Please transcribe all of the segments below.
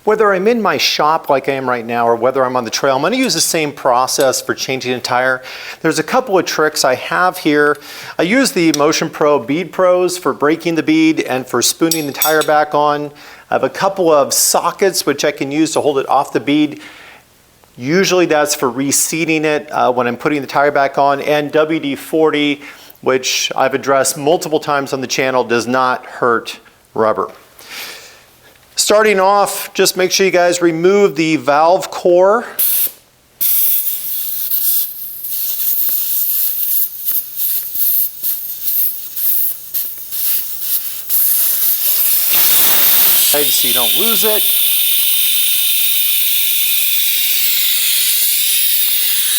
Whether I'm in my shop like I am right now or whether I'm on the trail, I'm going to use the same process for changing a tire. There's a couple of tricks I have here. I use the Motion Pro Bead Pros for breaking the bead and for spooning the tire back on. I have a couple of sockets which I can use to hold it off the bead. Usually that's for reseating it when I'm putting the tire back on, and WD-40, which I've addressed multiple times on the channel, does not hurt rubber. Starting off, just make sure you guys remove the valve core. So you don't lose it.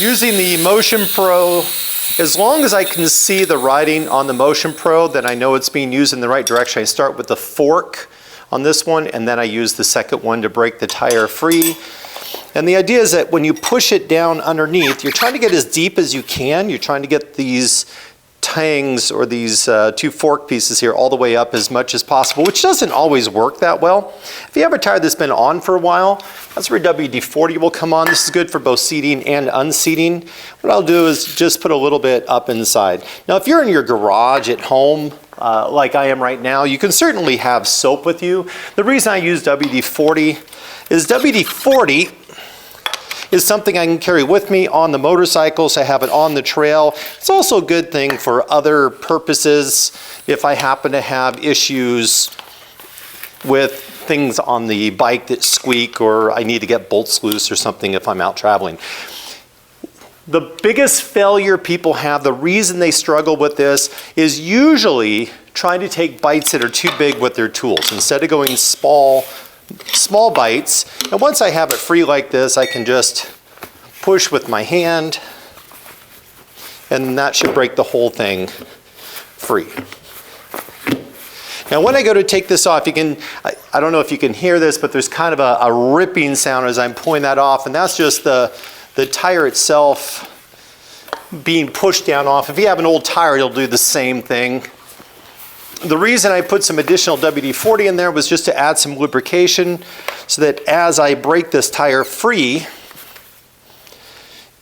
Using the Motion Pro, as long as I can see the writing on the Motion Pro, then I know it's being used in the right direction. I start with the fork on this one, and then I use the second one to break the tire free. And the idea is that when you push it down underneath, you're trying to get as deep as you can. You're trying to get these tangs or these two fork pieces here all the way up as much as possible, which doesn't always work that well. If you have a tire that's been on for a while, that's where WD-40 will come on. This is good for both seating and unseating. What I'll do is just put a little bit up inside. Now, if you're in your garage at home, like I am right now, you can certainly have soap with you. The reason I use WD-40 is WD-40 is something I can carry with me on the motorcycle, so I have it on the trail. It's also a good thing for other purposes if I happen to have issues with things on the bike that squeak, or I need to get bolts loose or something if I'm out traveling. The biggest failure people have, the reason they struggle with this, is usually trying to take bites that are too big with their tools. Instead of going small bites, and once I have it free like this, I can just push with my hand, and that should break the whole thing free. Now when I go to take this off, you can, I don't know if you can hear this, but there's kind of a ripping sound as I'm pulling that off, and that's just the tire itself being pushed down off. If you have an old tire, you'll do the same thing. The reason I put some additional WD-40 in there was just to add some lubrication so that as I break this tire free,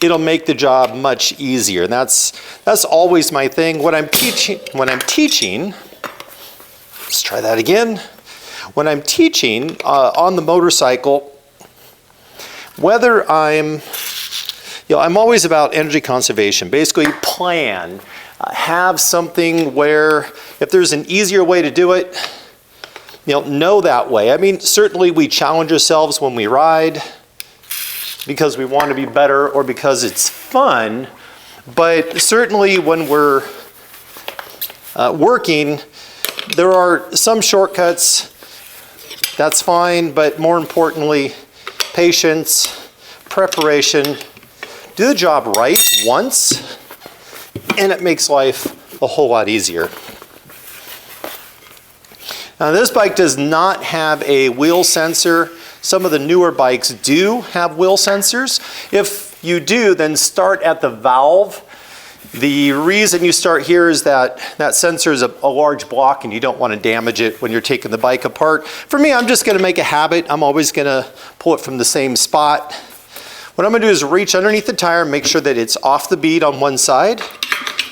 it'll make the job much easier. And that's always my thing. When I'm teaching, let's try that again. When I'm teaching on the motorcycle, whether I'm always about energy conservation. Basically plan, have something where if there's an easier way to do it, know that way. I mean, certainly we challenge ourselves when we ride because we want to be better or because it's fun, but certainly when we're working, there are some shortcuts. That's fine, but more importantly, patience, preparation. Do the job right once, and it makes life a whole lot easier. Now this bike does not have a wheel sensor. Some of the newer bikes do have wheel sensors. If you do, then start at the valve. The reason you start here is that sensor is a large block and you don't want to damage it when you're taking the bike apart. For me, I'm just going to make a habit. I'm always going to pull it from the same spot. What I'm going to do is reach underneath the tire, make sure that it's off the bead on one side.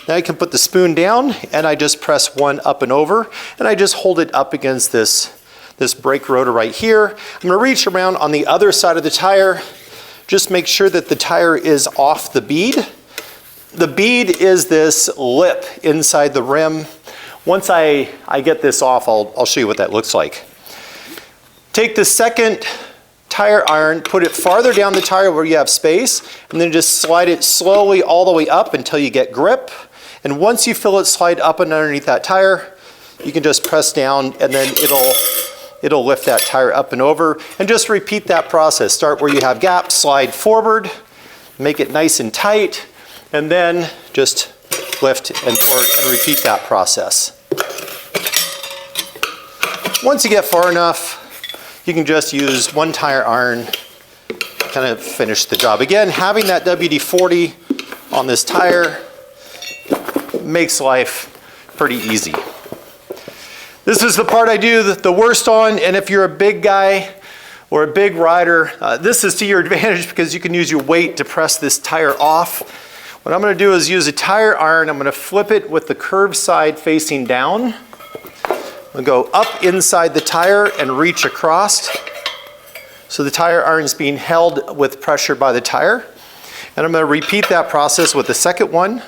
Now I can put the spoon down and I just press one up and over, and I just hold it up against this brake rotor right here. I'm going to reach around on the other side of the tire. Just make sure that the tire is off the bead. The bead is this lip inside the rim. Once I get this off, I'll show you what that looks like. Take the second tire iron, put it farther down the tire where you have space, and then just slide it slowly all the way up until you get grip. And once you feel it slide up and underneath that tire, you can just press down and then it'll lift that tire up and over. And just repeat that process. Start where you have gaps, slide forward, make it nice and tight, and then just lift and torque and repeat that process. Once you get far enough, you can just use one tire iron, kind of finish the job. Again, having that WD-40 on this tire makes life pretty easy. This is the part I do the worst on, and if you're a big guy, or a big rider, this is to your advantage because you can use your weight to press this tire off. What I'm going to do is use a tire iron. I'm going to flip it with the curved side facing down. I'm going to go up inside the tire and reach across. So the tire iron is being held with pressure by the tire. And I'm going to repeat that process with the second one.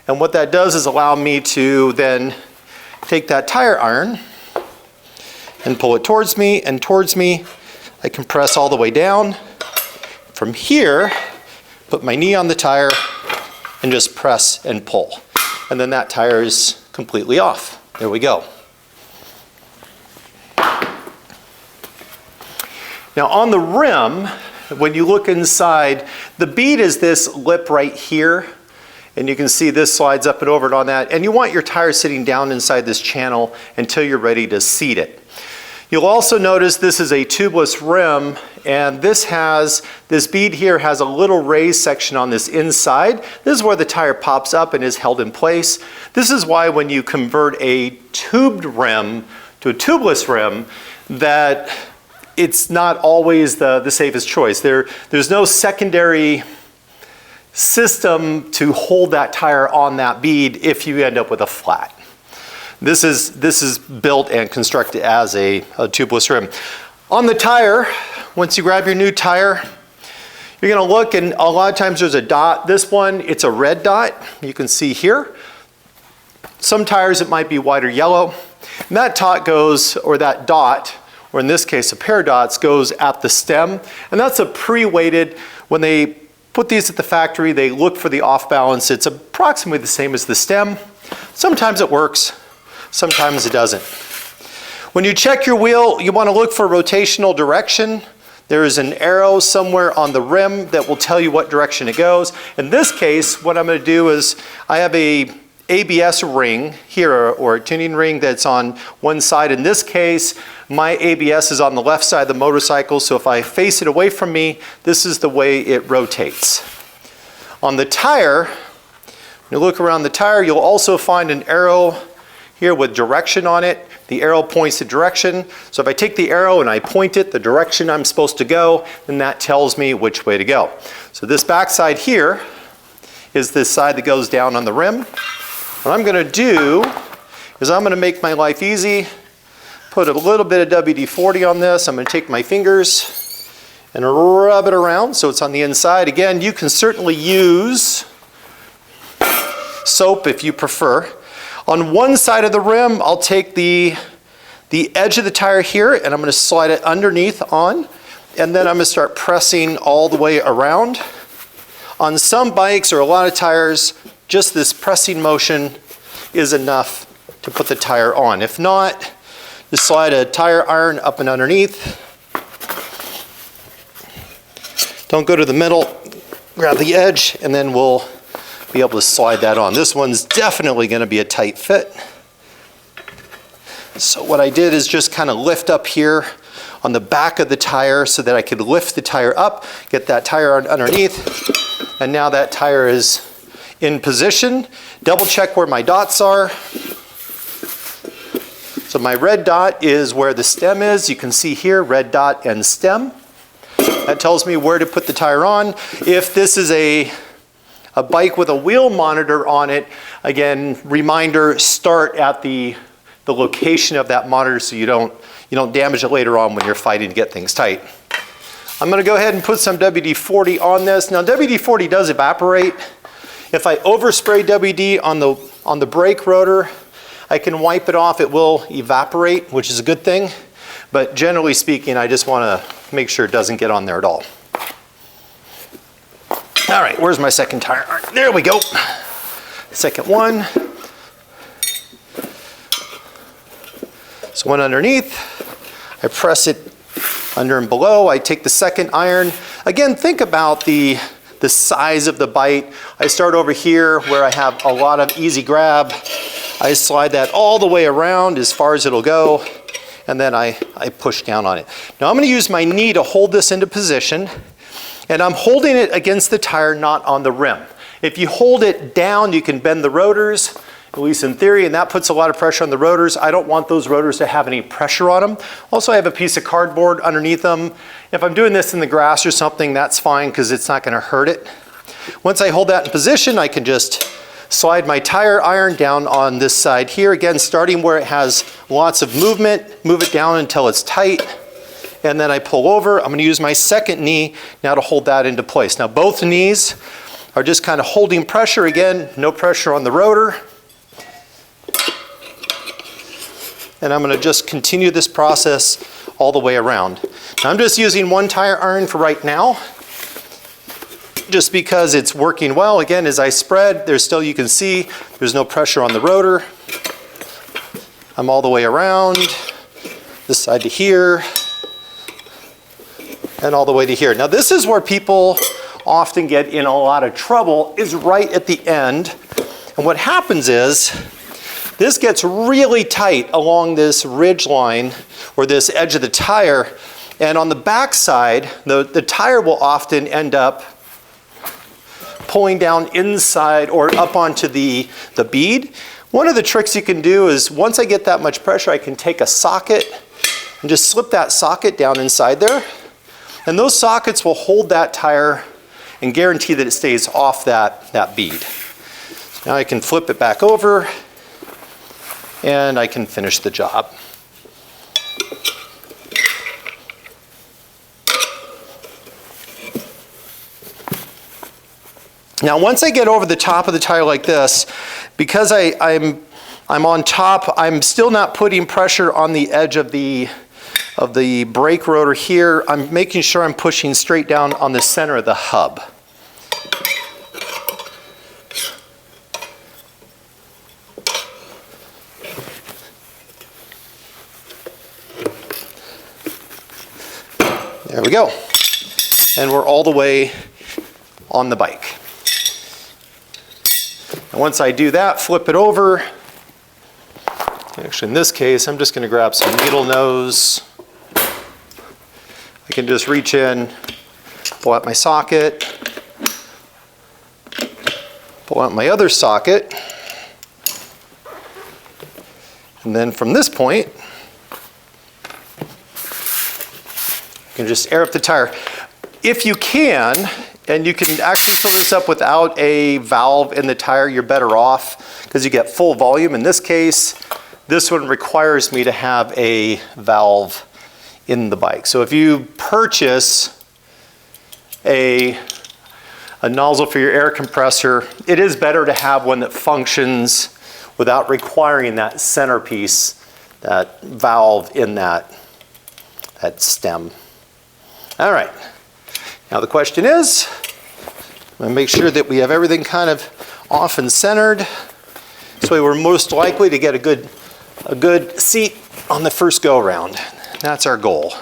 And what that does is allow me to then take that tire iron and pull it towards me and towards me. I can press all the way down. From here, put my knee on the tire and just press and pull. And then that tire is completely off. There we go. Now on the rim, when you look inside, the bead is this lip right here. And you can see this slides up and over and on that. And you want your tire sitting down inside this channel until you're ready to seat it. You'll also notice this is a tubeless rim, and this bead here has a little raised section on this inside. This is where the tire pops up and is held in place. This is why when you convert a tubed rim to a tubeless rim, that it's not always the safest choice. There's no secondary system to hold that tire on that bead if you end up with a flat. This is built and constructed as a tubeless rim. On the tire, once you grab your new tire, you're going to look, and a lot of times there's a dot. This one, it's a red dot. You can see here. Some tires it might be white or yellow. And that dot goes, or that dot, or in this case a pair of dots, goes at the stem. And that's a pre-weighted. When they put these at the factory, they look for the off balance. It's approximately the same as the stem. Sometimes it works. Sometimes it doesn't. When you check your wheel, you want to look for rotational direction. There is an arrow somewhere on the rim that will tell you what direction it goes. In this case, what I'm going to do is I have a ABS ring here, or a tuning ring that's on one side. In this case, my ABS is on the left side of the motorcycle, so if I face it away from me, this is the way it rotates. On the tire, when you look around the tire, you'll also find an arrow here with direction on it. The arrow points the direction. So if I take the arrow and I point it the direction I'm supposed to go, then that tells me which way to go. So this back side here is this side that goes down on the rim. What I'm going to do is I'm going to make my life easy, put a little bit of WD-40 on this. I'm going to take my fingers and rub it around so it's on the inside. Again, you can certainly use soap if you prefer. On one side of the rim, I'll take the edge of the tire here and I'm going to slide it underneath on, and then I'm going to start pressing all the way around. On some bikes or a lot of tires, just this pressing motion is enough to put the tire on. If not, just slide a tire iron up and underneath. Don't go to the middle, grab the edge, and then we'll be able to slide that on. This one's definitely going to be a tight fit. So what I did is just kind of lift up here on the back of the tire so that I could lift the tire up, get that tire underneath, and now that tire is in position. Double check where my dots are. So my red dot is where the stem is. You can see here, red dot and stem. That tells me where to put the tire on. If this is a bike with a wheel monitor on it, again, reminder, start at the location of that monitor so you don't damage it later on when you're fighting to get things tight. I'm going to go ahead and put some WD-40 on this. Now WD-40 does evaporate. If I overspray WD on the brake rotor, I can wipe it off. It will evaporate, which is a good thing. But generally speaking, I just want to make sure it doesn't get on there at all. All right, where's my second tire? All right, there we go. Second one. So one underneath. I press it under and below. I take the second iron. Again, think about the size of the bite. I start over here where I have a lot of easy grab. I slide that all the way around as far as it'll go, and then I push down on it. Now I'm going to use my knee to hold this into position, and I'm holding it against the tire, not on the rim. If you hold it down, you can bend the rotors, at least in theory, and that puts a lot of pressure on the rotors. I don't want those rotors to have any pressure on them. Also, I have a piece of cardboard underneath them. If I'm doing this in the grass or something, that's fine because it's not going to hurt it. Once I hold that in position, I can just slide my tire iron down on this side here. Again, starting where it has lots of movement, move it down until it's tight. And then I pull over. I'm going to use my second knee now to hold that into place. Now both knees are just kind of holding pressure. Again, no pressure on the rotor. And I'm going to just continue this process all the way around. Now I'm just using one tire iron for right now, just because it's working well. Again, as I spread, there's still, you can see, there's no pressure on the rotor. I'm all the way around, this side to here, and all the way to here. Now this is where people often get in a lot of trouble, is right at the end. And what happens is, this gets really tight along this ridge line or this edge of the tire. And on the back side, the tire will often end up pulling down inside or up onto the bead. One of the tricks you can do is, once I get that much pressure, I can take a socket and just slip that socket down inside there. And those sockets will hold that tire and guarantee that it stays off that bead. Now I can flip it back over and I can finish the job. Now once I get over the top of the tire like this, because I'm on top, I'm still not putting pressure on the edge of the brake rotor here. I'm making sure I'm pushing straight down on the center of the hub. There we go. And we're all the way on the bike. And once I do that, flip it over. Actually, in this case, I'm just going to grab some needle nose. I can just reach in, pull out my socket, pull out my other socket, and then from this point, you can just air up the tire. If you can, and you can actually fill this up without a valve in the tire, you're better off because you get full volume. In this case, this one requires me to have a valve in the bike. So if you purchase a nozzle for your air compressor, it is better to have one that functions without requiring that centerpiece, that valve in that stem. All right, now the question is, I'm gonna make sure that we have everything kind of off and centered. This way we're most likely to get a good seat on the first go around. That's our goal.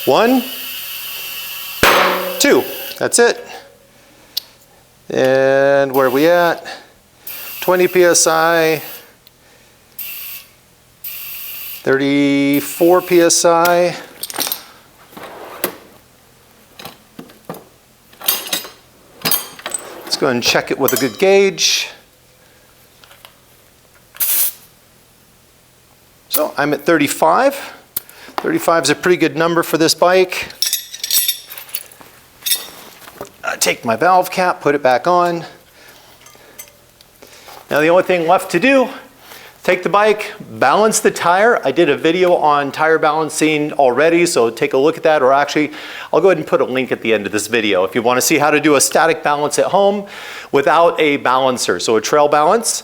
One, two, that's it. And where are we at? 20 PSI, 34 PSI. Let's go ahead and check it with a good gauge. So I'm at 35. 35 is a pretty good number for this bike. I take my valve cap, put it back on. Now the only thing left to do, take the bike, balance the tire. I did a video on tire balancing already, so take a look at that, or actually, I'll go ahead and put a link at the end of this video if you want to see how to do a static balance at home without a balancer, so a trail balance.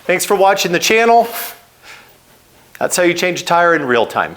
Thanks for watching the channel. That's how you change a tire in real time.